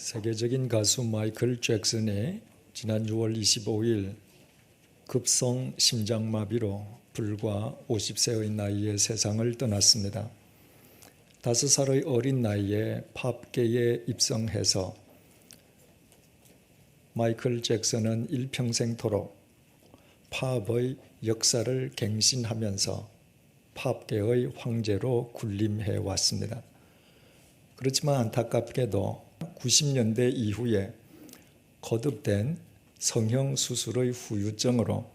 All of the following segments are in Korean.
세계적인 가수 마이클 잭슨이 지난 6월 25일 급성 심장마비로 불과 50세의 나이에 세상을 떠났습니다. 5살의 어린 나이에 팝계에 입성해서 마이클 잭슨은 일평생토록 팝의 역사를 갱신하면서 팝계의 황제로 군림해 왔습니다. 그렇지만 안타깝게도 90년대 이후에 거듭된 성형수술의 후유증으로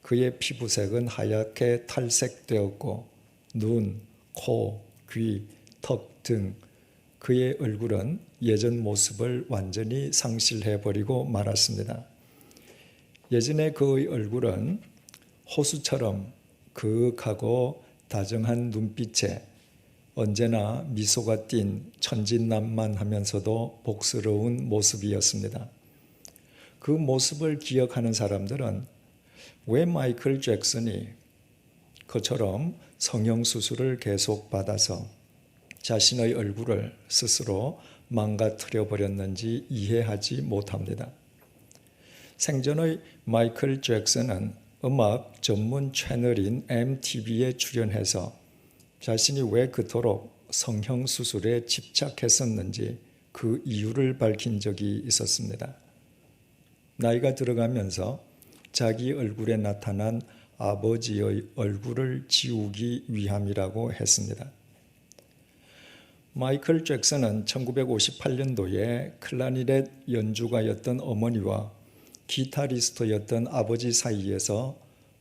그의 피부색은 하얗게 탈색되었고 눈, 코, 귀, 턱 등 그의 얼굴은 예전 모습을 완전히 상실해버리고 말았습니다. 예전에 그의 얼굴은 호수처럼 그윽하고 다정한 눈빛에 언제나 미소가 띤 천진난만하면서도 복스러운 모습이었습니다. 그 모습을 기억하는 사람들은 왜 마이클 잭슨이 그처럼 성형수술을 계속 받아서 자신의 얼굴을 스스로 망가뜨려 버렸는지 이해하지 못합니다. 생전의 마이클 잭슨은 음악 전문 채널인 MTV에 출연해서 자신이 왜 그토록 성형수술에 집착했었는지 그 이유를 밝힌 적이 있었습니다. 나이가 들어가면서 자기 얼굴에 나타난 아버지의 얼굴을 지우기 위함이라고 했습니다. 마이클 잭슨은 1958년도에 클라리넷 연주가였던 어머니와 기타리스트였던 아버지 사이에서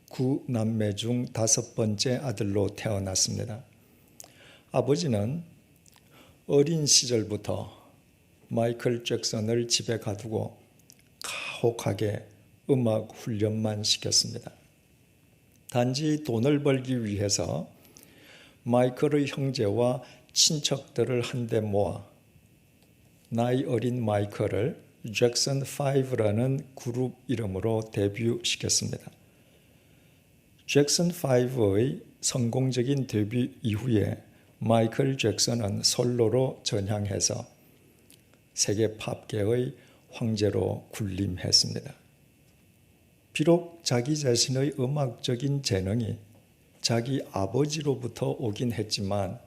9남매 중 5번째 아들로 태어났습니다. 아버지는 어린 시절부터 마이클 잭슨을 집에 가두고 가혹하게 음악 훈련만 시켰습니다. 단지 돈을 벌기 위해서 마이클의 형제와 친척들을 한데 모아 나이 어린 마이클을 잭슨 5라는 그룹 이름으로 데뷔시켰습니다. 잭슨 5의 성공적인 데뷔 이후에 마이클 잭슨은 솔로로 전향해서 세계 팝계의 황제로 군림했습니다. 비록 자기 자신의 음악적인 재능이 자기 아버지로부터 오긴 했지만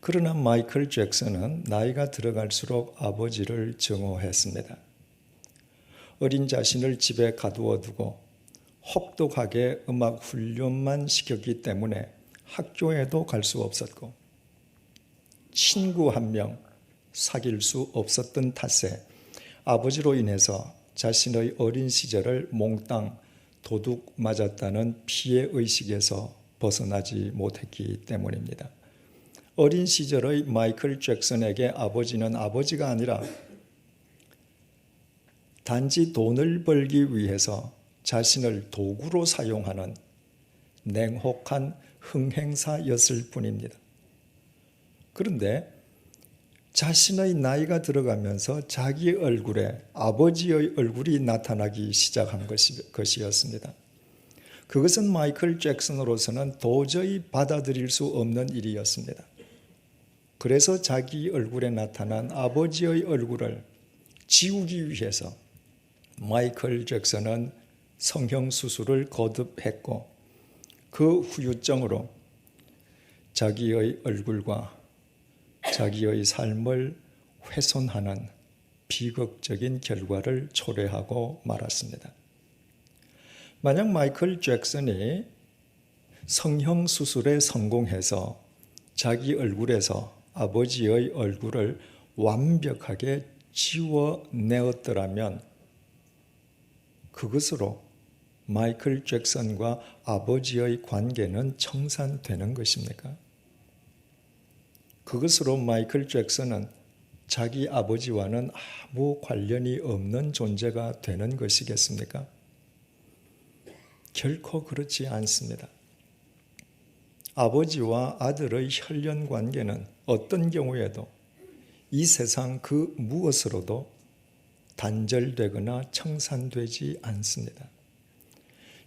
그러나 마이클 잭슨은 나이가 들어갈수록 아버지를 증오했습니다. 어린 자신을 집에 가두어 두고 혹독하게 음악 훈련만 시켰기 때문에 학교에도 갈 수 없었고 친구 한 명 사귈 수 없었던 탓에 아버지로 인해서 자신의 어린 시절을 몽땅 도둑 맞았다는 피해의식에서 벗어나지 못했기 때문입니다. 어린 시절의 마이클 잭슨에게 아버지는 아버지가 아니라 단지 돈을 벌기 위해서 자신을 도구로 사용하는 냉혹한 흥행사였을 뿐입니다. 그런데 자신의 나이가 들어가면서 자기 얼굴에 아버지의 얼굴이 나타나기 시작한 것이었습니다. 그것은 마이클 잭슨으로서는 도저히 받아들일 수 없는 일이었습니다. 그래서 자기 얼굴에 나타난 아버지의 얼굴을 지우기 위해서 마이클 잭슨은 성형수술을 거듭했고 그 후유증으로 자기의 얼굴과 자기의 삶을 훼손하는 비극적인 결과를 초래하고 말았습니다. 만약 마이클 잭슨이 성형수술에 성공해서 자기 얼굴에서 아버지의 얼굴을 완벽하게 지워내었더라면 그것으로 마이클 잭슨과 아버지의 관계는 청산되는 것입니까? 그것으로 마이클 잭슨은 자기 아버지와는 아무 관련이 없는 존재가 되는 것이겠습니까? 결코 그렇지 않습니다. 아버지와 아들의 혈연 관계는 어떤 경우에도 이 세상 그 무엇으로도 단절되거나 청산되지 않습니다.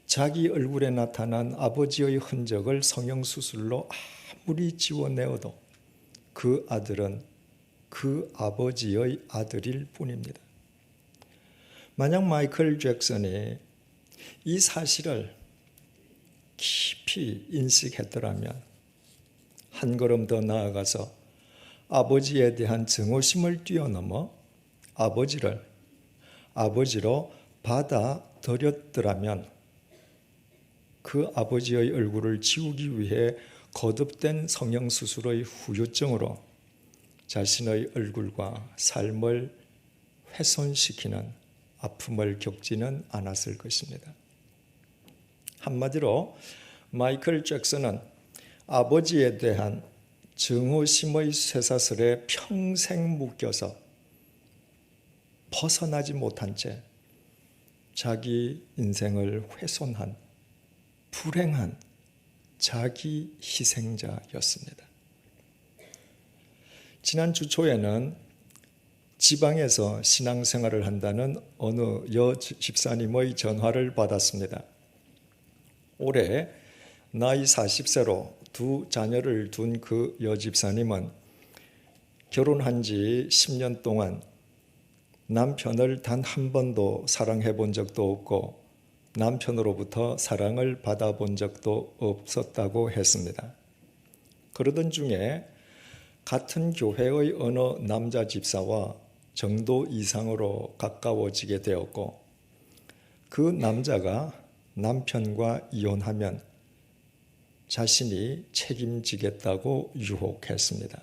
자기 얼굴에 나타난 아버지의 흔적을 성형수술로 아무리 지워내어도 그 아들은 그 아버지의 아들일 뿐입니다. 만약 마이클 잭슨이 이 사실을 깊이 인식했더라면 한 걸음 더 나아가서 아버지에 대한 증오심을 뛰어넘어 아버지로 받아들였더라면 그 아버지의 얼굴을 지우기 위해 거듭된 성형수술의 후유증으로 자신의 얼굴과 삶을 훼손시키는 아픔을 겪지는 않았을 것입니다. 한마디로 마이클 잭슨은 아버지에 대한 증오심의 쇠사슬에 평생 묶여서 벗어나지 못한 채 자기 인생을 훼손한 불행한 자기 희생자였습니다. 지난 주 초에는 지방에서 신앙생활을 한다는 어느 집사님의 전화를 받았습니다. 올해 나이 40세로 두 자녀를 둔 그 여집사님은 결혼한 지 10년 동안 남편을 단 한 번도 사랑해 본 적도 없고 남편으로부터 사랑을 받아본 적도 없었다고 했습니다. 그러던 중에 같은 교회의 어느 남자 집사와 정도 이상으로 가까워지게 되었고 그 남자가 남편과 이혼하면 자신이 책임지겠다고 유혹했습니다.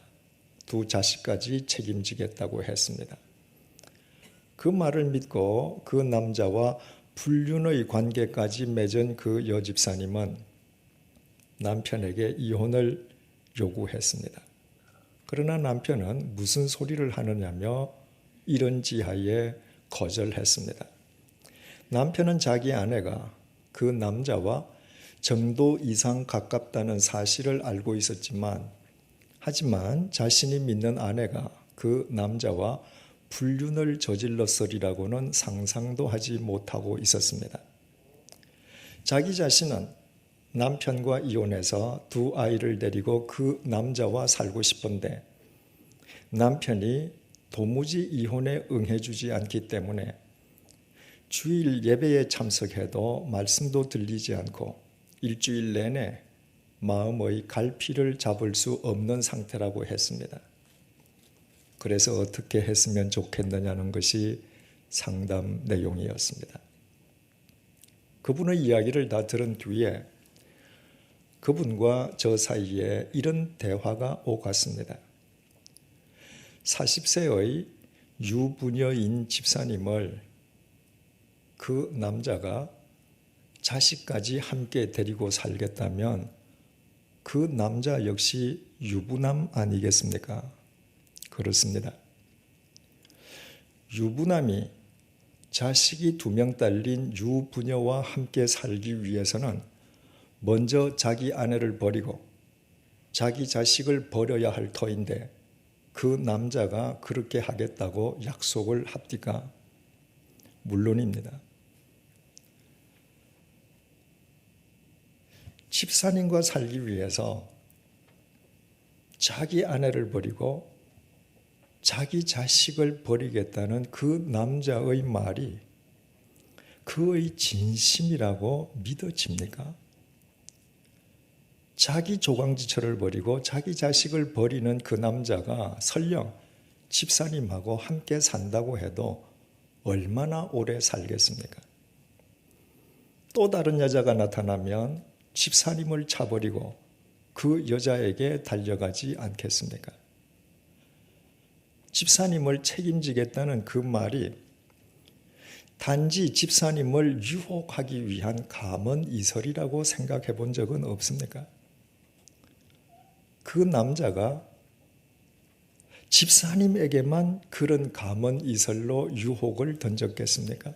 두 자식까지 책임지겠다고 했습니다. 그 말을 믿고 그 남자와 불륜의 관계까지 맺은 그 여집사님은 남편에게 이혼을 요구했습니다. 그러나 남편은 무슨 소리를 하느냐며 이런 지하에 거절했습니다. 남편은 자기 아내가 그 남자와 정도 이상 가깝다는 사실을 알고 있었지만 하지만 자신이 믿는 아내가 그 남자와 불륜을 저질렀으리라고는 상상도 하지 못하고 있었습니다. 자기 자신은 남편과 이혼해서 두 아이를 데리고 그 남자와 살고 싶은데 남편이 도무지 이혼에 응해주지 않기 때문에 주일 예배에 참석해도 말씀도 들리지 않고 일주일 내내 마음의 갈피를 잡을 수 없는 상태라고 했습니다. 그래서 어떻게 했으면 좋겠느냐는 것이 상담 내용이었습니다. 그분의 이야기를 다 들은 뒤에 그분과 저 사이에 이런 대화가 오갔습니다. 40세의 유부녀인 집사님을 그 남자가 자식까지 함께 데리고 살겠다면 그 남자 역시 유부남 아니겠습니까? 그렇습니다. 유부남이 자식이 2명 딸린 유부녀와 함께 살기 위해서는 먼저 자기 아내를 버리고 자기 자식을 버려야 할 터인데 그 남자가 그렇게 하겠다고 약속을 합니까? 물론입니다. 집사님과 살기 위해서 자기 아내를 버리고 자기 자식을 버리겠다는 그 남자의 말이 그의 진심이라고 믿어집니까? 자기 조강지처를 버리고 자기 자식을 버리는 그 남자가 설령 집사님하고 함께 산다고 해도 얼마나 오래 살겠습니까? 또 다른 여자가 나타나면 집사님을 차버리고 그 여자에게 달려가지 않겠습니까? 집사님을 책임지겠다는 그 말이 단지 집사님을 유혹하기 위한 감언이설이라고 생각해 본 적은 없습니까? 그 남자가 집사님에게만 그런 감언이설로 유혹을 던졌겠습니까?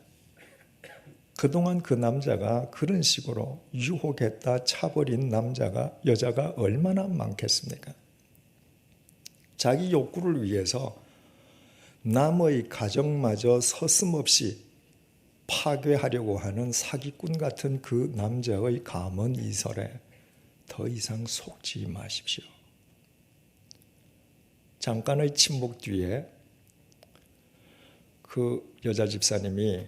그동안 그 남자가 그런 식으로 유혹했다 차버린 여자가 얼마나 많겠습니까? 자기 욕구를 위해서 남의 가정마저 서슴없이 파괴하려고 하는 사기꾼 같은 그 남자의 감언이설에 더 이상 속지 마십시오. 잠깐의 침묵 뒤에 그 여자 집사님이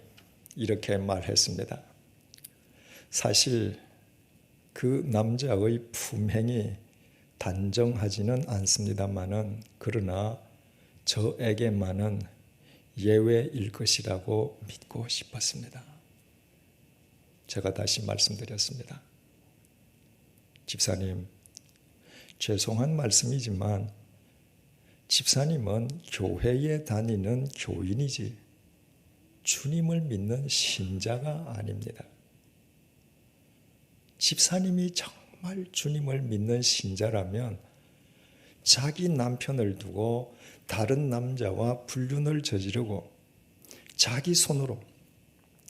이렇게 말했습니다. 사실 그 남자의 품행이 단정하지는 않습니다마는 그러나 저에게만은 예외일 것이라고 믿고 싶었습니다. 제가 다시 말씀드렸습니다. 집사님, 죄송한 말씀이지만 집사님은 교회에 다니는 교인이지 주님을 믿는 신자가 아닙니다. 집사님이 정말 주님을 믿는 신자라면 자기 남편을 두고 다른 남자와 불륜을 저지르고 자기 손으로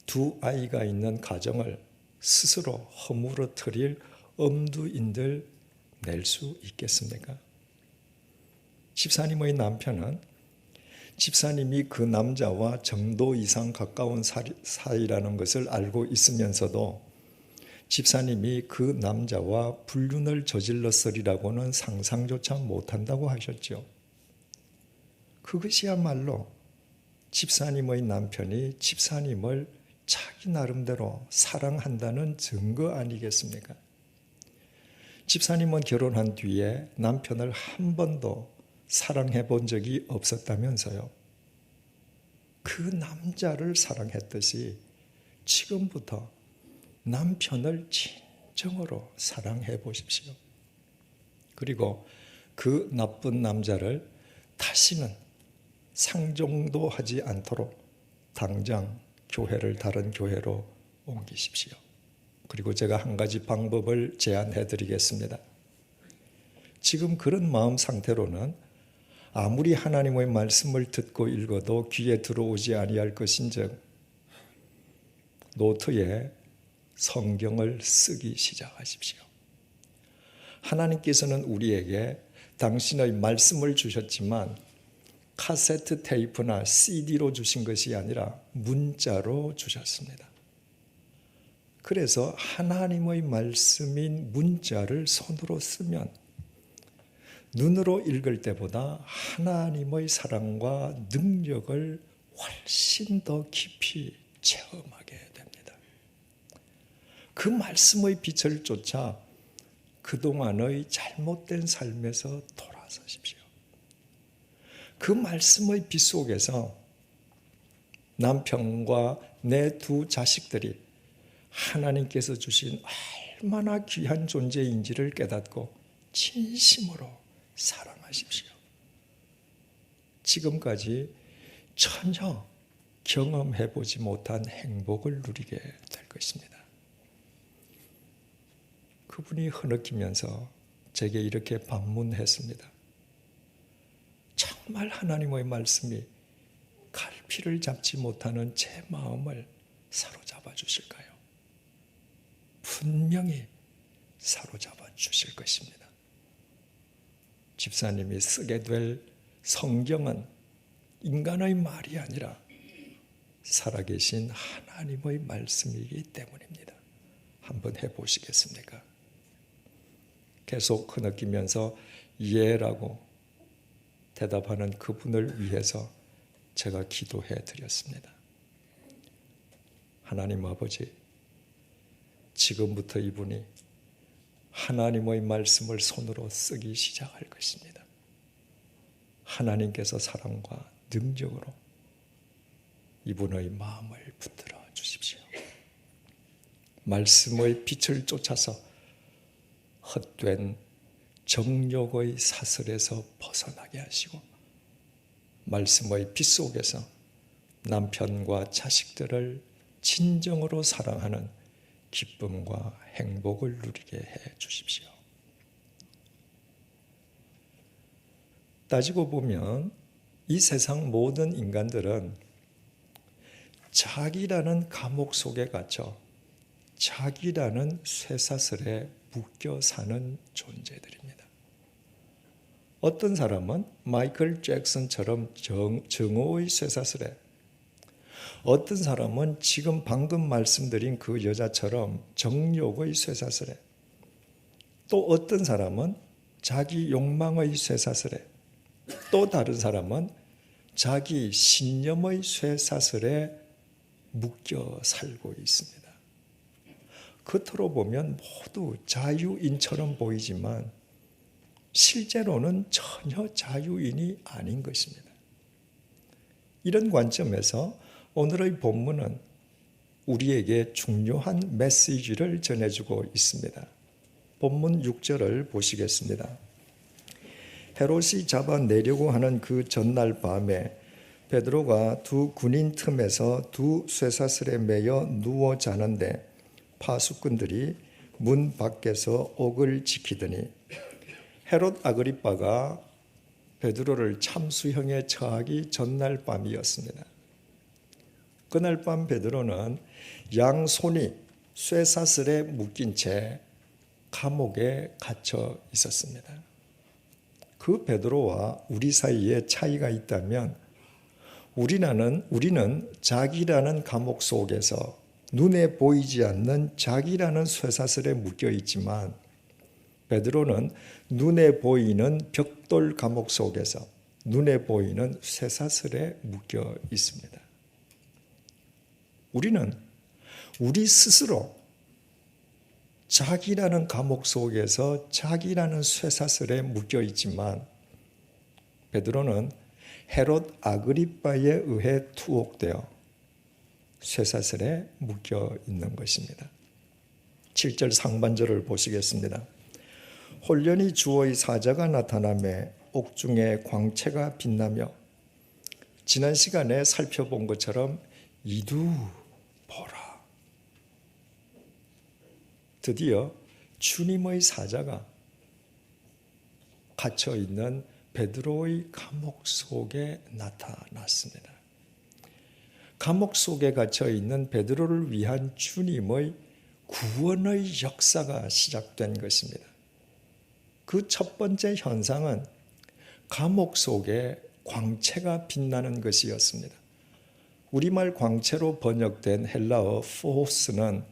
두 아이가 있는 가정을 스스로 허물어뜨릴 엄두인들 낼 수 있겠습니까? 집사님의 남편은 집사님이 그 남자와 정도 이상 가까운 사이라는 것을 알고 있으면서도 집사님이 그 남자와 불륜을 저질렀으리라고는 상상조차 못한다고 하셨죠. 그것이야말로 집사님의 남편이 집사님을 자기 나름대로 사랑한다는 증거 아니겠습니까? 집사님은 결혼한 뒤에 남편을 한 번도 사랑해 본 적이 없었다면서요. 그 남자를 사랑했듯이 지금부터 남편을 진정으로 사랑해 보십시오. 그리고 그 나쁜 남자를 다시는 상종도 하지 않도록 당장 교회를 다른 교회로 옮기십시오. 그리고 제가 한 가지 방법을 제안해 드리겠습니다. 지금 그런 마음 상태로는 아무리 하나님의 말씀을 듣고 읽어도 귀에 들어오지 아니할 것인즉 노트에 성경을 쓰기 시작하십시오. 하나님께서는 우리에게 당신의 말씀을 주셨지만 카세트 테이프나 CD로 주신 것이 아니라 문자로 주셨습니다. 그래서 하나님의 말씀인 문자를 손으로 쓰면 눈으로 읽을 때보다 하나님의 사랑과 능력을 훨씬 더 깊이 체험하게 됩니다. 그 말씀의 빛을 쫓아 그동안의 잘못된 삶에서 돌아서십시오. 그 말씀의 빛 속에서 남편과 내 두 자식들이 하나님께서 주신 얼마나 귀한 존재인지를 깨닫고 진심으로 사랑하십시오. 지금까지 전혀 경험해보지 못한 행복을 누리게 될 것입니다. 그분이 흐느끼면서 제게 이렇게 반문했습니다. 정말 하나님의 말씀이 갈피를 잡지 못하는 제 마음을 사로잡아 주실까요? 분명히 사로잡아 주실 것입니다. 집사님이 쓰게 될 성경은 인간의 말이 아니라 살아계신 하나님의 말씀이기 때문입니다. 한번 해보시겠습니까? 계속 흐느끼면서 예라고 대답하는 그분을 위해서 제가 기도해 드렸습니다. 하나님 아버지, 지금부터 이분이 하나님의 말씀을 손으로 쓰기 시작할 것입니다. 하나님께서 사랑과 능력으로 이분의 마음을 붙들어 주십시오. 말씀의 빛을 쫓아서 헛된 정욕의 사슬에서 벗어나게 하시고 말씀의 빛 속에서 남편과 자식들을 진정으로 사랑하는 기쁨과 행복을 누리게 해 주십시오. 따지고 보면 이 세상 모든 인간들은 자기라는 감옥 속에 갇혀 자기라는 쇠사슬에 묶여 사는 존재들입니다. 어떤 사람은 마이클 잭슨처럼 정오의 쇠사슬에, 어떤 사람은 지금 방금 말씀드린 그 여자처럼 정욕의 쇠사슬에, 또 어떤 사람은 자기 욕망의 쇠사슬에, 또 다른 사람은 자기 신념의 쇠사슬에 묶여 살고 있습니다. 겉으로 보면 모두 자유인처럼 보이지만 실제로는 전혀 자유인이 아닌 것입니다. 이런 관점에서 오늘의 본문은 우리에게 중요한 메시지를 전해주고 있습니다. 본문 6절을 보시겠습니다. 헤롯이 잡아내려고 하는 그 전날 밤에 베드로가 두 군인 틈에서 두 쇠사슬에 매여 누워 자는데 파수꾼들이 문 밖에서 옥을 지키더니 헤롯 아그리빠가 베드로를 참수형에 처하기 전날 밤이었습니다. 그날 밤 베드로는 양손이 쇠사슬에 묶인 채 감옥에 갇혀 있었습니다. 그 베드로와 우리 사이에 차이가 있다면 우리는 자기라는 감옥 속에서 눈에 보이지 않는 자기라는 쇠사슬에 묶여 있지만 베드로는 눈에 보이는 벽돌 감옥 속에서 눈에 보이는 쇠사슬에 묶여 있습니다. 우리는 우리 스스로 자기라는 감옥 속에서 자기라는 쇠사슬에 묶여 있지만 베드로는 헤롯 아그리빠에 의해 투옥되어 쇠사슬에 묶여 있는 것입니다. 7절 상반절을 보시겠습니다. 홀련히 주의 사자가 나타나매 옥중에 광채가 빛나며 지난 시간에 살펴본 것처럼 이두 보라. 드디어 주님의 사자가 갇혀 있는 베드로의 감옥 속에 나타났습니다. 감옥 속에 갇혀 있는 베드로를 위한 주님의 구원의 역사가 시작된 것입니다. 그 첫 번째 현상은 감옥 속에 광채가 빛나는 것이었습니다. 우리말 광채로 번역된 헬라어 포스는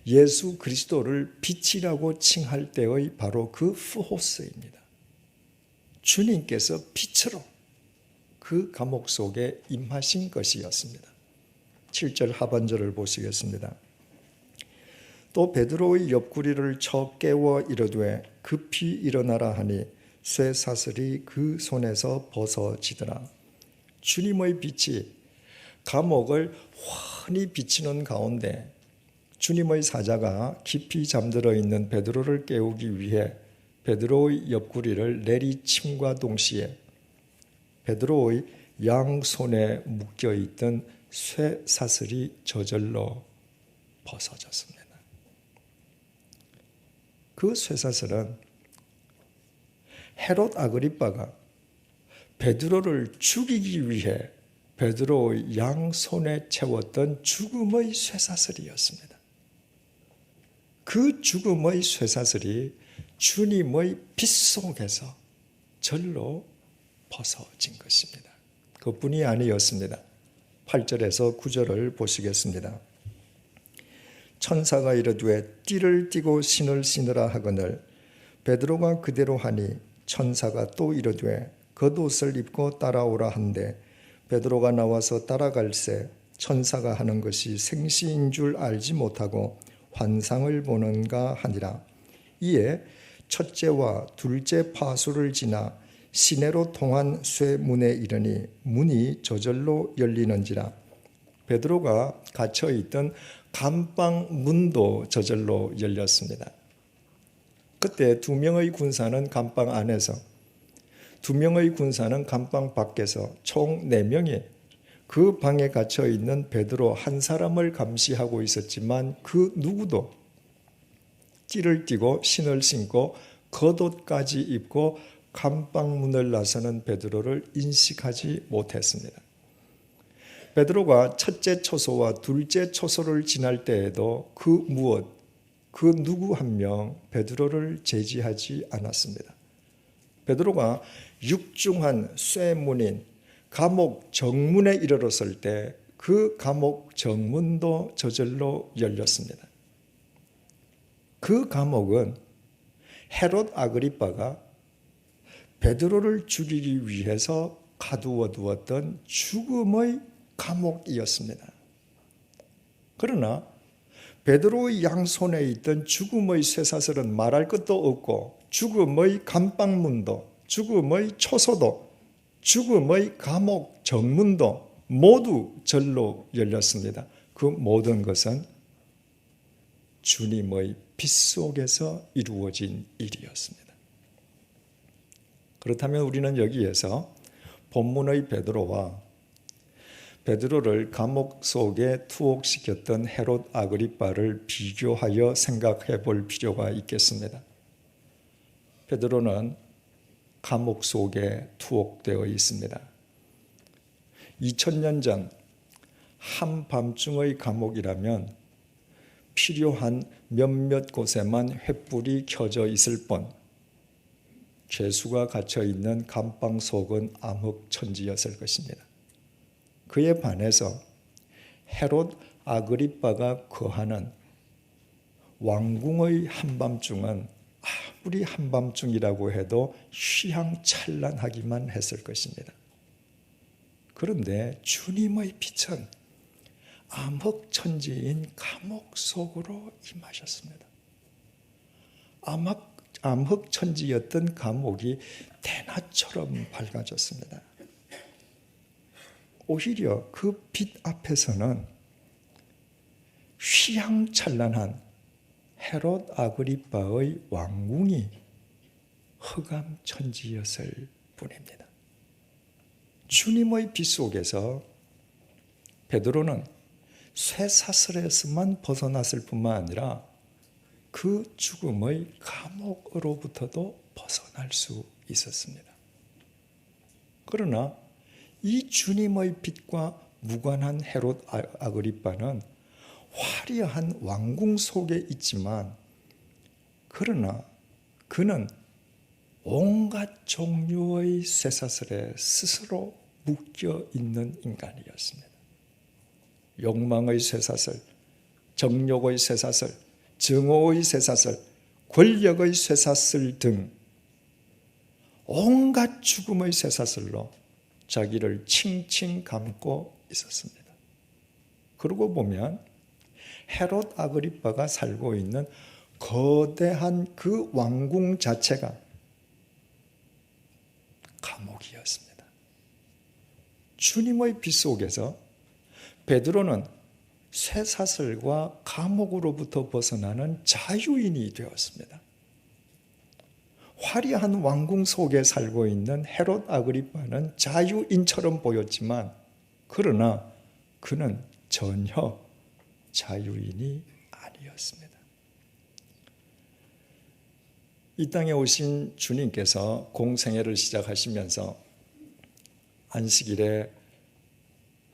예수 그리스도를 빛이라고 칭할 때의 바로 그 포스입니다. 주님께서 빛으로 그 감옥 속에 임하신 것이었습니다. 7절 하반절을 보시겠습니다. 또 베드로의 옆구리를 쳐 깨워 이르되 급히 일어나라 하니 쇠사슬이 그 손에서 벗어지더라. 주님의 빛이 감옥을 환히 비치는 가운데 주님의 사자가 깊이 잠들어 있는 베드로를 깨우기 위해 베드로의 옆구리를 내리침과 동시에 베드로의 양손에 묶여있던 쇠사슬이 저절로 벗어졌습니다. 그 쇠사슬은 헤롯 아그리빠가 베드로를 죽이기 위해 베드로의 양손에 채웠던 죽음의 쇠사슬이었습니다. 그 죽음의 쇠사슬이 주님의 빛 속에서 절로 벗어진 것입니다. 그뿐이 아니었습니다. 8절에서 9절을 보시겠습니다. 천사가 이르되 띠를 띠고 신을 신으라 하거늘 베드로가 그대로 하니 천사가 또 이르되 겉옷을 입고 따라오라 한데 베드로가 나와서 따라갈새 천사가 하는 것이 생시인 줄 알지 못하고 환상을 보는가 하니라. 이에 첫째와 둘째 파수를 지나 시내로 통한 쇠문에 이르니 문이 저절로 열리는지라. 베드로가 갇혀있던 감방 문도 저절로 열렸습니다. 그때 2명의 군사는 감방 안에서 2명의 군사는 감방 밖에서 총 4명이 그 방에 갇혀있는 베드로 한 사람을 감시하고 있었지만 그 누구도 띠를 띠고 신을 신고 겉옷까지 입고 감방문을 나서는 베드로를 인식하지 못했습니다. 베드로가 첫째 초소와 둘째 초소를 지날 때에도 그 누구 한 명 베드로를 제지하지 않았습니다. 베드로가 육중한 쇠문인 감옥 정문에 이르렀을 때 그 감옥 정문도 저절로 열렸습니다. 그 감옥은 헤롯 아그리빠가 베드로를 죽이기 위해서 가두어 두었던 죽음의 감옥이었습니다. 그러나 베드로의 양손에 있던 죽음의 쇠사슬은 말할 것도 없고 죽음의 감방문도, 죽음의 초소도, 죽음의 감옥 정문도 모두 절로 열렸습니다. 그 모든 것은 주님의 빛 속에서 이루어진 일이었습니다. 그렇다면 우리는 여기에서 본문의 베드로를 감옥 속에 투옥시켰던 헤롯 아그리빠를 비교하여 생각해 볼 필요가 있겠습니다. 베드로는 감옥 속에 투옥되어 있습니다. 2000년 전 한밤중의 감옥이라면 필요한 몇몇 곳에만 횃불이 켜져 있을 뿐 죄수가 갇혀 있는 감방 속은 암흑천지였을 것입니다. 그에 반해서 헤롯 아그리빠가 거하는 왕궁의 한밤중은 아무리 한밤중이라고 해도 휘황찬란하기만 했을 것입니다. 그런데 주님의 빛은 암흑천지인 감옥 속으로 임하셨습니다. 암흑천지였던 감옥이 대낮처럼 밝아졌습니다. 오히려 그 빛 앞에서는 휘황찬란한 헤롯 아그리빠의 왕궁이 흑암천지였을 뿐입니다. 주님의 빛 속에서 베드로는 쇠사슬에서만 벗어났을 뿐만 아니라 그 죽음의 감옥으로부터도 벗어날 수 있었습니다. 그러나 이 주님의 빛과 무관한 헤롯 아그리빠는 화려한 왕궁 속에 있지만 그러나 그는 온갖 종류의 쇠사슬에 스스로 묶여 있는 인간이었습니다. 욕망의 쇠사슬, 정욕의 쇠사슬, 정오의 쇠사슬, 권력의 쇠사슬 등 온갖 죽음의 쇠사슬로 자기를 칭칭 감고 있었습니다. 그러고 보면 헤롯 아그리빠가 살고 있는 거대한 그 왕궁 자체가 감옥이었습니다. 주님의 빛 속에서 베드로는 쇠사슬과 감옥으로부터 벗어나는 자유인이 되었습니다. 화려한 왕궁 속에 살고 있는 헤롯 아그리빠는 자유인처럼 보였지만 그러나 그는 전혀 자유인이 아니었습니다. 이 땅에 오신 주님께서 공생애를 시작하시면서 안식일에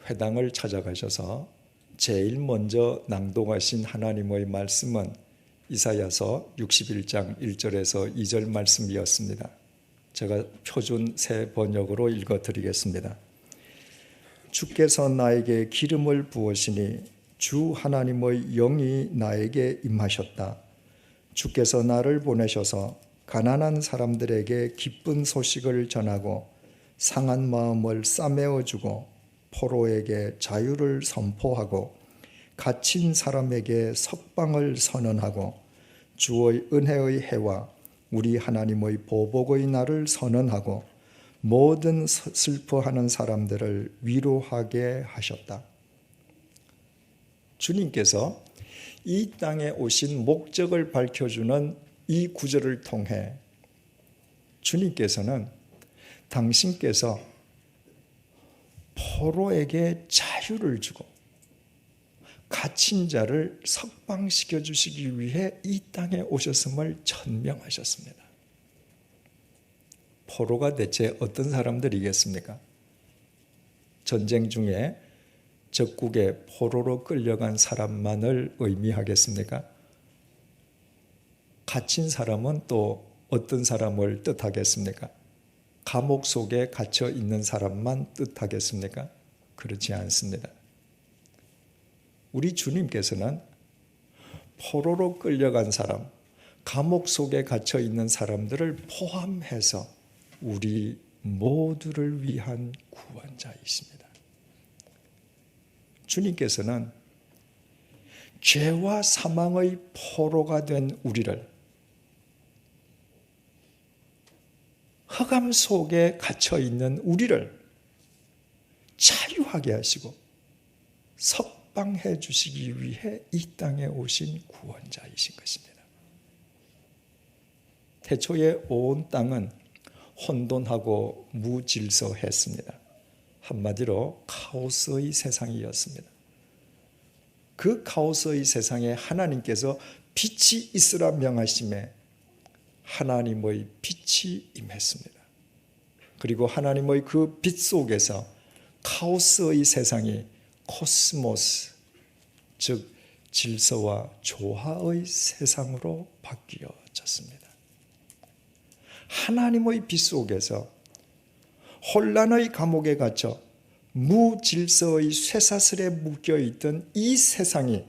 회당을 찾아가셔서 제일 먼저 낭독하신 하나님의 말씀은 이사야서 61장 1절에서 2절 말씀이었습니다. 제가 표준 새 번역으로 읽어드리겠습니다. 주께서 나에게 기름을 부으시니 주 하나님의 영이 나에게 임하셨다. 주께서 나를 보내셔서 가난한 사람들에게 기쁜 소식을 전하고 상한 마음을 싸매어주고 포로에게 자유를 선포하고 갇힌 사람에게 석방을 선언하고 주의 은혜의 해와 우리 하나님의 보복의 날을 선언하고 모든 슬퍼하는 사람들을 위로하게 하셨다. 주님께서 이 땅에 오신 목적을 밝혀주는 이 구절을 통해 주님께서는 당신께서 포로에게 자유를 주고 갇힌 자를 석방시켜 주시기 위해 이 땅에 오셨음을 천명하셨습니다. 포로가 대체 어떤 사람들이겠습니까? 전쟁 중에 적국에 포로로 끌려간 사람만을 의미하겠습니까? 갇힌 사람은 또 어떤 사람을 뜻하겠습니까? 감옥 속에 갇혀 있는 사람만 뜻하겠습니까? 그렇지 않습니다. 우리 주님께서는 포로로 끌려간 사람, 감옥 속에 갇혀 있는 사람들을 포함해서 우리 모두를 위한 구원자이십니다. 주님께서는 죄와 사망의 포로가 된 우리를 흑암 속에 갇혀 있는 우리를 자유하게 하시고 석방해 주시기 위해 이 땅에 오신 구원자이신 것입니다. 태초에 온 땅은 혼돈하고 무질서했습니다. 한마디로 카오스의 세상이었습니다. 그 카오스의 세상에 하나님께서 빛이 있으라 명하심에 하나님의 빛이 임했습니다. 그리고 하나님의 그 빛 속에서 카오스의 세상이 코스모스, 즉 질서와 조화의 세상으로 바뀌어졌습니다. 하나님의 빛 속에서 혼란의 감옥에 갇혀 무질서의 쇠사슬에 묶여있던 이 세상이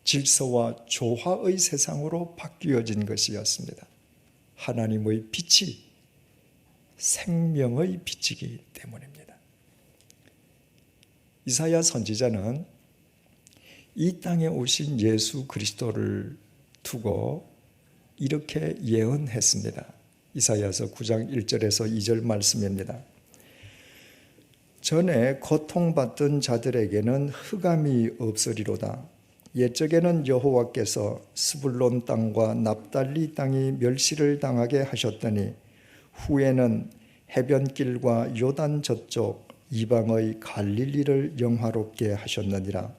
질서와 조화의 세상으로 바뀌어진 것이었습니다. 하나님의 빛이 생명의 빛이기 때문입니다. 이사야 선지자는 이 땅에 오신 예수 그리스도를 두고 이렇게 예언했습니다. 이사야서 9장 1절에서 2절 말씀입니다. 전에 고통받던 자들에게는 흑암이 없으리로다. 옛적에는 여호와께서 스불론 땅과 납달리 땅이 멸시를 당하게 하셨더니 후에는 해변길과 요단 저쪽 이방의 갈릴리를 영화롭게 하셨느니라.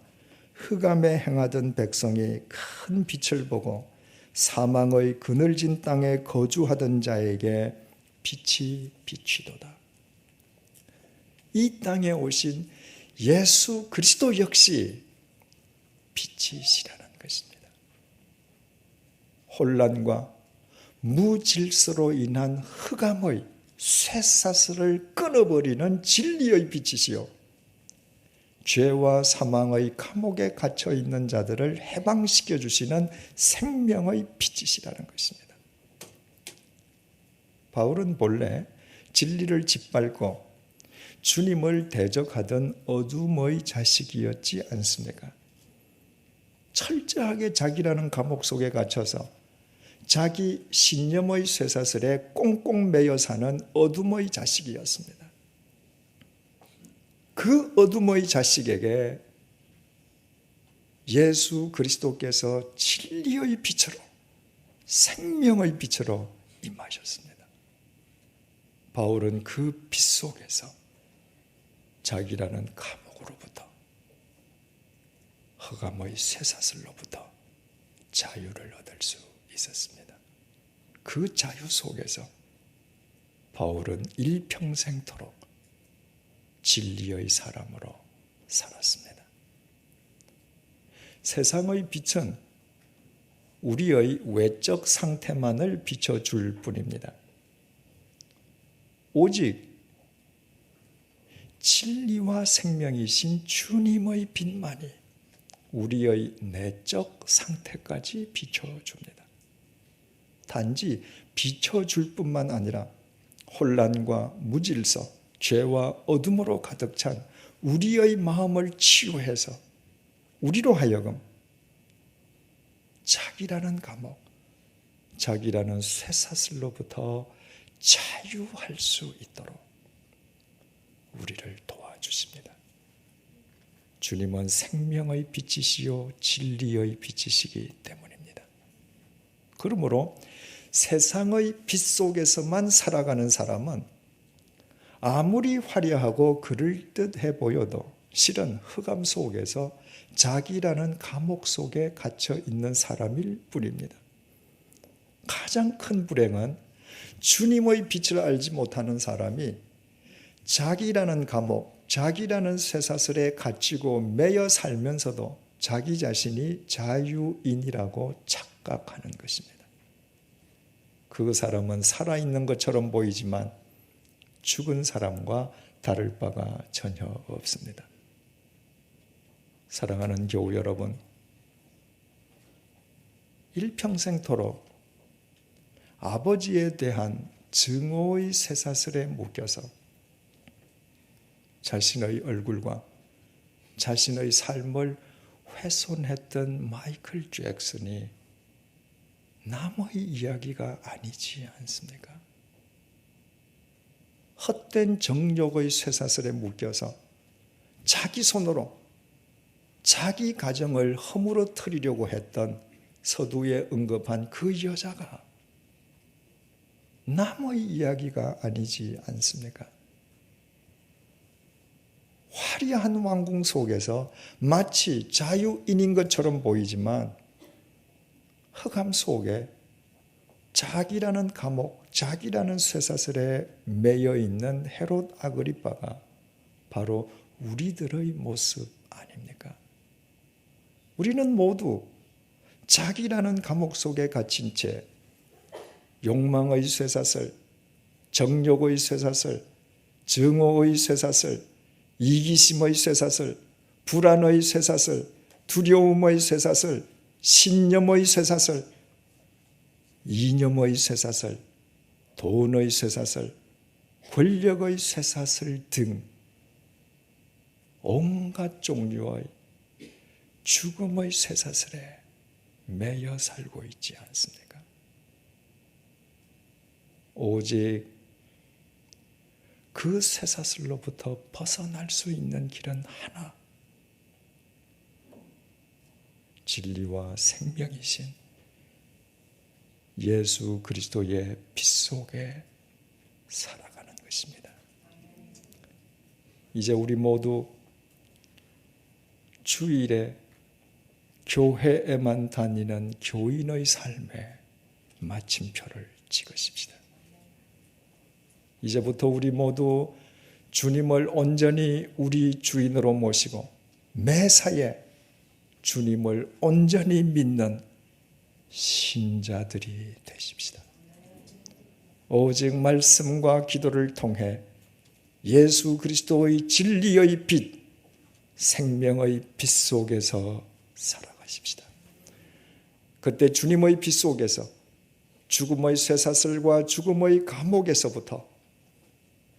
흑암에 행하던 백성이 큰 빛을 보고 사망의 그늘진 땅에 거주하던 자에게 빛이 비치도다. 이 땅에 오신 예수 그리스도 역시 빛이시라는 것입니다. 혼란과 무질서로 인한 흑암의 쇠사슬을 끊어버리는 진리의 빛이시요 죄와 사망의 감옥에 갇혀 있는 자들을 해방시켜 주시는 생명의 빛이시라는 것입니다. 바울은 본래 진리를 짓밟고 주님을 대적하던 어둠의 자식이었지 않습니까? 철저하게 자기라는 감옥 속에 갇혀서 자기 신념의 쇠사슬에 꽁꽁 매여 사는 어둠의 자식이었습니다. 그 어둠의 자식에게 예수 그리스도께서 진리의 빛으로 생명의 빛으로 임하셨습니다. 바울은 그 빛 속에서 자기라는 감옥으로부터 흑암의 쇠사슬로부터 자유를 얻을 수 있었습니다. 그 자유 속에서 바울은 일평생토록 진리의 사람으로 살았습니다. 세상의 빛은 우리의 외적 상태만을 비춰줄 뿐입니다. 오직 진리와 생명이신 주님의 빛만이 우리의 내적 상태까지 비춰줍니다. 단지 비춰줄 뿐만 아니라 혼란과 무질서, 죄와 어둠으로 가득 찬 우리의 마음을 치유해서 우리로 하여금 자기라는 감옥, 자기라는 쇠사슬로부터 자유할 수 있도록 우리를 도와주십니다. 주님은 생명의 빛이시요 진리의 빛이시기 때문입니다. 그러므로 세상의 빛 속에서만 살아가는 사람은 아무리 화려하고 그럴듯해 보여도 실은 흑암 속에서 자기라는 감옥 속에 갇혀 있는 사람일 뿐입니다. 가장 큰 불행은 주님의 빛을 알지 못하는 사람이 자기라는 감옥, 자기라는 쇠사슬에 갇히고 매여 살면서도 자기 자신이 자유인이라고 착각하는 것입니다. 그 사람은 살아있는 것처럼 보이지만 죽은 사람과 다를 바가 전혀 없습니다. 사랑하는 교우 여러분, 일평생토록 아버지에 대한 증오의 쇠사슬에 묶여서 자신의 얼굴과 자신의 삶을 훼손했던 마이클 잭슨이 남의 이야기가 아니지 않습니까? 헛된 정욕의 쇠사슬에 묶여서 자기 손으로 자기 가정을 허물어뜨리려고 했던 서두에 언급한 그 여자가 남의 이야기가 아니지 않습니까? 화려한 왕궁 속에서 마치 자유인인 것처럼 보이지만 흑암 속에 자기라는 감옥, 자기라는 쇠사슬에 매여 있는 헤롯 아그리빠가 바로 우리들의 모습 아닙니까? 우리는 모두 자기라는 감옥 속에 갇힌 채 욕망의 쇠사슬, 정욕의 쇠사슬, 증오의 쇠사슬, 이기심의 쇠사슬, 불안의 쇠사슬, 두려움의 쇠사슬, 신념의 쇠사슬, 이념의 쇠사슬, 돈의 쇠사슬, 권력의 쇠사슬 등 온갖 종류의 죽음의 쇠사슬에 매여 살고 있지 않습니까? 오직 그 쇠사슬로부터 벗어날 수 있는 길은 하나, 진리와 생명이신 예수 그리스도의 빛 속에 살아가는 것입니다. 이제 우리 모두 주일에 교회에만 다니는 교인의 삶에 마침표를 찍으십시다. 이제부터 우리 모두 주님을 온전히 우리 주인으로 모시고 매사에 주님을 온전히 믿는 신자들이 되십시다. 오직 말씀과 기도를 통해 예수 그리스도의 진리의 빛, 생명의 빛 속에서 살아가십시다. 그때 주님의 빛 속에서 죽음의 쇠사슬과 죽음의 감옥에서부터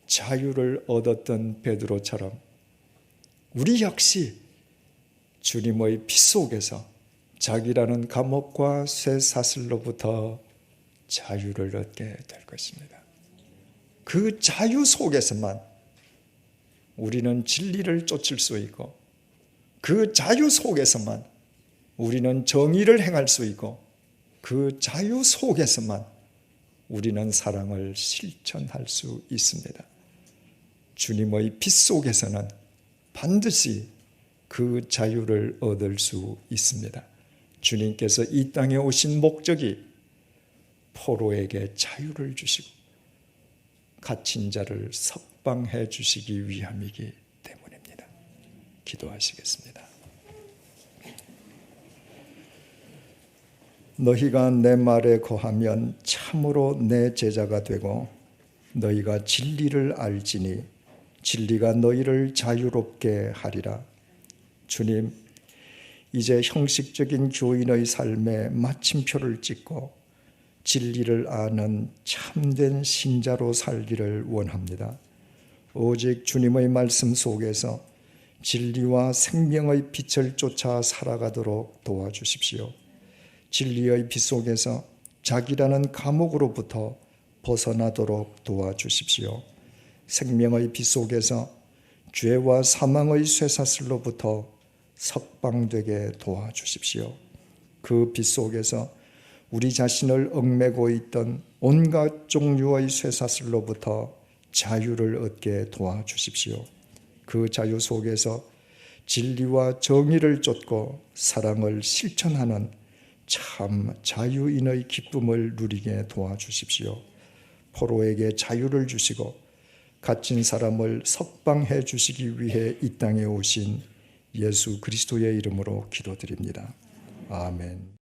자유를 얻었던 베드로처럼 우리 역시 주님의 빛 속에서 자기라는 감옥과 쇠사슬로부터 자유를 얻게 될 것입니다. 그 자유 속에서만 우리는 진리를 쫓을 수 있고, 그 자유 속에서만 우리는 정의를 행할 수 있고, 그 자유 속에서만 우리는 사랑을 실천할 수 있습니다. 주님의 빛 속에서는 반드시 그 자유를 얻을 수 있습니다. 주님께서 이 땅에 오신 목적이 포로에게 자유를 주시고 갇힌 자를 석방해 주시기 위함이기 때문입니다. 기도하시겠습니다. 너희가 내 말에 거하면 참으로 내 제자가 되고 너희가 진리를 알지니 진리가 너희를 자유롭게 하리라. 주님, 이제 형식적인 교인의 삶에 마침표를 찍고 진리를 아는 참된 신자로 살기를 원합니다. 오직 주님의 말씀 속에서 진리와 생명의 빛을 쫓아 살아가도록 도와주십시오. 진리의 빛 속에서 자기라는 감옥으로부터 벗어나도록 도와주십시오. 생명의 빛 속에서 죄와 사망의 쇠사슬로부터 석방되게 도와주십시오. 그 빛 속에서 우리 자신을 얽매고 있던 온갖 종류의 쇠사슬로부터 자유를 얻게 도와주십시오. 그 자유 속에서 진리와 정의를 쫓고 사랑을 실천하는 참 자유인의 기쁨을 누리게 도와주십시오. 포로에게 자유를 주시고 갇힌 사람을 석방해 주시기 위해 이 땅에 오신 예수 그리스도의 이름으로 기도드립니다. 아멘.